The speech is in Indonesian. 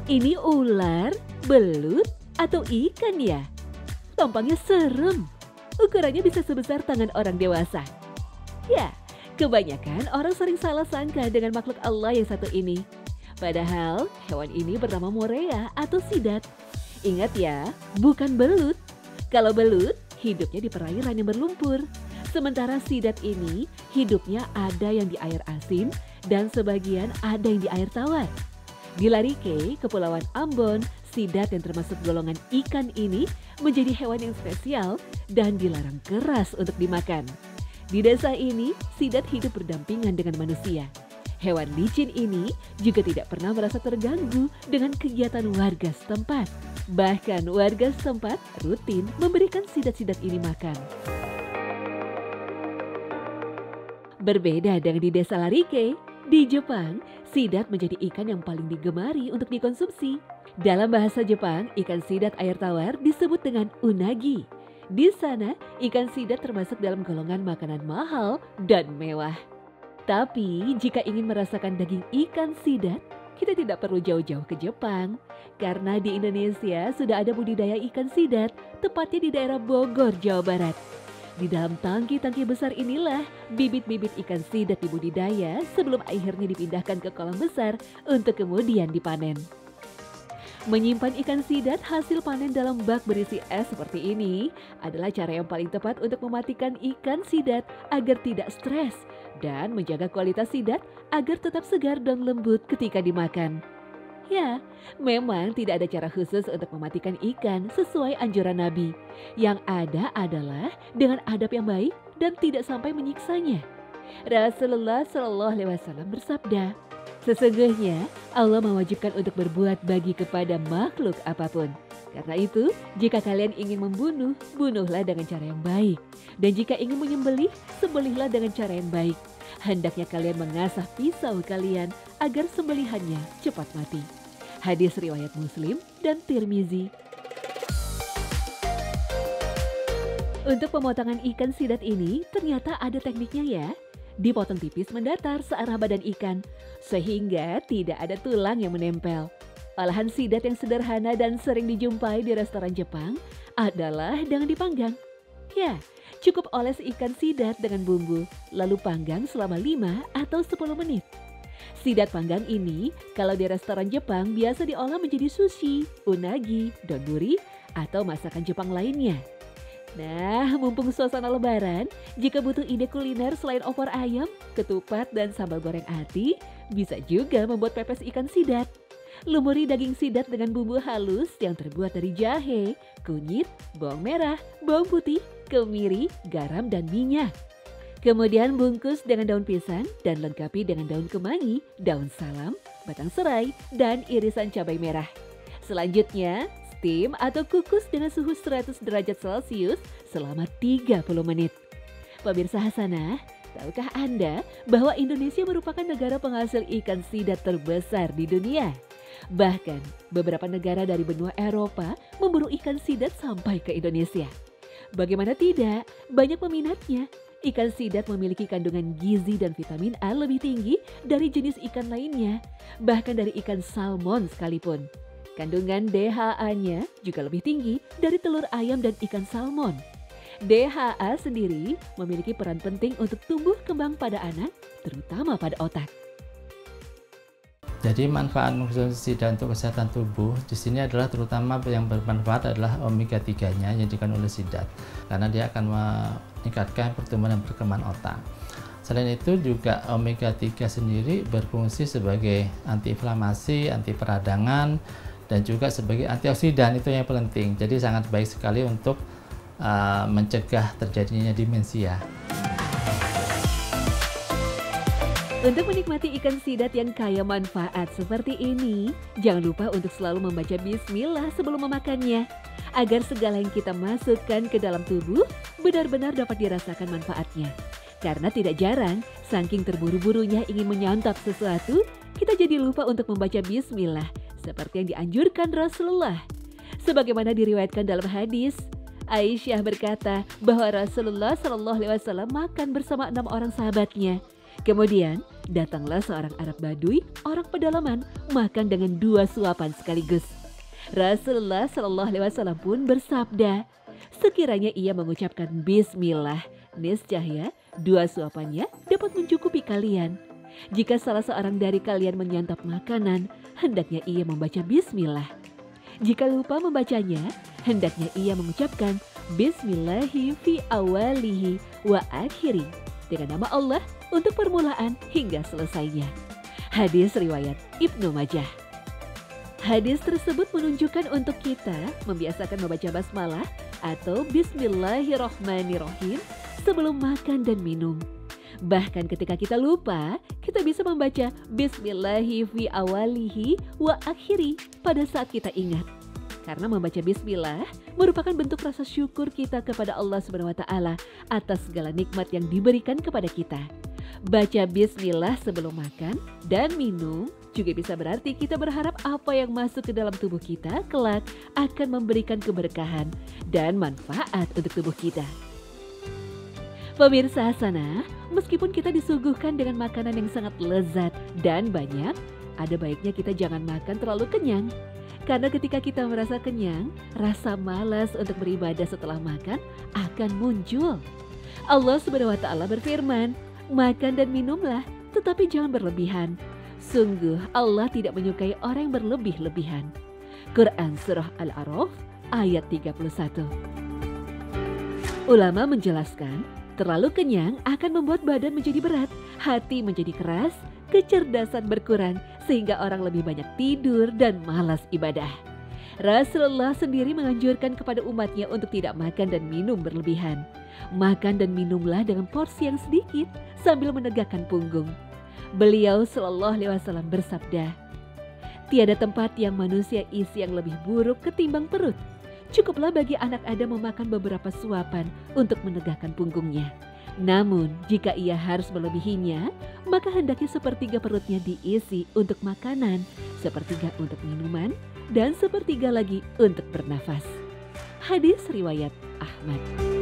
Ini ular, belut, atau ikan ya? Tampaknya serem. Ukurannya bisa sebesar tangan orang dewasa. Ya, kebanyakan orang sering salah sangka dengan makhluk Allah yang satu ini. Padahal hewan ini bernama morea atau sidat. Ingat ya, bukan belut. Kalau belut, hidupnya di perairan yang berlumpur. Sementara sidat ini, hidupnya ada yang di air asin dan sebagian ada yang di air tawar. Di Larike, Kepulauan Ambon, sidat yang termasuk golongan ikan ini menjadi hewan yang spesial dan dilarang keras untuk dimakan. Di desa ini, sidat hidup berdampingan dengan manusia. Hewan licin ini juga tidak pernah merasa terganggu dengan kegiatan warga setempat. Bahkan warga setempat rutin memberikan sidat-sidat ini makan. Berbeda dengan di desa Larike, di Jepang, sidat menjadi ikan yang paling digemari untuk dikonsumsi. Dalam bahasa Jepang, ikan sidat air tawar disebut dengan unagi. Di sana, ikan sidat termasuk dalam golongan makanan mahal dan mewah. Tapi, jika ingin merasakan daging ikan sidat, kita tidak perlu jauh-jauh ke Jepang. Karena di Indonesia sudah ada budidaya ikan sidat, tepatnya di daerah Bogor, Jawa Barat. Di dalam tangki-tangki besar inilah bibit-bibit ikan sidat dibudidaya sebelum akhirnya dipindahkan ke kolam besar untuk kemudian dipanen. Menyimpan ikan sidat hasil panen dalam bak berisi es seperti ini adalah cara yang paling tepat untuk mematikan ikan sidat agar tidak stres dan menjaga kualitas sidat agar tetap segar dan lembut ketika dimakan. Ya, memang tidak ada cara khusus untuk mematikan ikan sesuai anjuran Nabi. Yang ada adalah dengan adab yang baik dan tidak sampai menyiksanya. Rasulullah Shallallahu Alaihi Wasallam bersabda, sesungguhnya Allah mewajibkan untuk berbuat bagi kepada makhluk apapun. Karena itu, jika kalian ingin membunuh, bunuhlah dengan cara yang baik. Dan jika ingin menyembelih, sembelihlah dengan cara yang baik. Hendaknya kalian mengasah pisau kalian agar sembelihannya cepat mati. Hadis riwayat Muslim dan Tirmizi. Untuk pemotongan ikan sidat ini ternyata ada tekniknya ya. Dipotong tipis mendatar searah badan ikan, sehingga tidak ada tulang yang menempel. Olahan sidat yang sederhana dan sering dijumpai di restoran Jepang adalah dengan dipanggang. Ya, cukup oles ikan sidat dengan bumbu, lalu panggang selama 5 atau 10 menit. Sidat panggang ini kalau di restoran Jepang biasa diolah menjadi sushi, unagi, donburi, atau masakan Jepang lainnya. Nah, mumpung suasana lebaran, jika butuh ide kuliner selain opor ayam, ketupat, dan sambal goreng ati, bisa juga membuat pepes ikan sidat. Lumuri daging sidat dengan bumbu halus yang terbuat dari jahe, kunyit, bawang merah, bawang putih, kemiri, garam, dan minyak. Kemudian bungkus dengan daun pisang dan lengkapi dengan daun kemangi, daun salam, batang serai, dan irisan cabai merah. Selanjutnya, steam atau kukus dengan suhu 100 derajat Celcius selama 30 menit. Pemirsa Hasanah, tahukah Anda bahwa Indonesia merupakan negara penghasil ikan sidat terbesar di dunia? Bahkan, beberapa negara dari benua Eropa memburu ikan sidat sampai ke Indonesia. Bagaimana tidak, banyak peminatnya. Ikan sidat memiliki kandungan gizi dan vitamin A lebih tinggi dari jenis ikan lainnya, bahkan dari ikan salmon sekalipun. Kandungan DHA-nya juga lebih tinggi dari telur ayam dan ikan salmon. DHA sendiri memiliki peran penting untuk tumbuh kembang pada anak, terutama pada otak. Jadi manfaat mengkonsumsi sidat untuk kesehatan tubuh di sini adalah terutama yang bermanfaat adalah omega 3-nya yang dikandung oleh sidat, karena dia akan meningkatkan pertumbuhan dan perkembangan otak. Selain itu juga omega 3 sendiri berfungsi sebagai antiinflamasi, anti peradangan, dan juga sebagai antioksidan, itu yang penting. Jadi sangat baik sekali untuk mencegah terjadinya demensia. Untuk menikmati ikan sidat yang kaya manfaat seperti ini, jangan lupa untuk selalu membaca bismillah sebelum memakannya, agar segala yang kita masukkan ke dalam tubuh benar-benar dapat dirasakan manfaatnya. Karena tidak jarang, saking terburu-burunya ingin menyantap sesuatu, kita jadi lupa untuk membaca bismillah, seperti yang dianjurkan Rasulullah. Sebagaimana diriwayatkan dalam hadis, Aisyah berkata bahwa Rasulullah Shallallahu Alaihi Wasallam makan bersama 6 orang sahabatnya. Kemudian datanglah seorang Arab Baduy, orang pedalaman, makan dengan 2 suapan sekaligus. Rasulullah Shallallahu Alaihi Wasallam pun bersabda, sekiranya ia mengucapkan Bismillah, niscaya 2 suapannya dapat mencukupi kalian. Jika salah seorang dari kalian menyantap makanan, hendaknya ia membaca Bismillah. Jika lupa membacanya, hendaknya ia mengucapkan Bismillahi fi awalihi wa akhiri, dengan nama Allah untuk permulaan hingga selesainya. Hadis riwayat Ibnu Majah. Hadis tersebut menunjukkan untuk kita membiasakan membaca basmalah atau Bismillahirrohmanirrohim sebelum makan dan minum. Bahkan ketika kita lupa, kita bisa membaca Bismillahi fi awalihi wa akhiri pada saat kita ingat. Karena membaca Bismillah merupakan bentuk rasa syukur kita kepada Allah SWT atas segala nikmat yang diberikan kepada kita. Baca Bismillah sebelum makan dan minum juga bisa berarti kita berharap apa yang masuk ke dalam tubuh kita kelak akan memberikan keberkahan dan manfaat untuk tubuh kita. Pemirsa Hasanah, meskipun kita disuguhkan dengan makanan yang sangat lezat dan banyak, ada baiknya kita jangan makan terlalu kenyang. Karena ketika kita merasa kenyang, rasa malas untuk beribadah setelah makan akan muncul. Allah SWT berfirman, makan dan minumlah, tetapi jangan berlebihan. Sungguh Allah tidak menyukai orang yang berlebih-lebihan. Quran Surah Al-A'raf ayat 31. Ulama menjelaskan, terlalu kenyang akan membuat badan menjadi berat, hati menjadi keras, kecerdasan berkurang, sehingga orang lebih banyak tidur dan malas ibadah. Rasulullah sendiri menganjurkan kepada umatnya untuk tidak makan dan minum berlebihan. Makan dan minumlah dengan porsi yang sedikit sambil menegakkan punggung. Beliau Shallallahu Alaihi Wasallam bersabda, tiada tempat yang manusia isi yang lebih buruk ketimbang perut. Cukuplah bagi anak Adam memakan beberapa suapan untuk menegakkan punggungnya. Namun, jika ia harus melebihinya, maka hendaknya sepertiga perutnya diisi untuk makanan, sepertiga untuk minuman, dan sepertiga lagi untuk bernafas. Hadis riwayat Ahmad.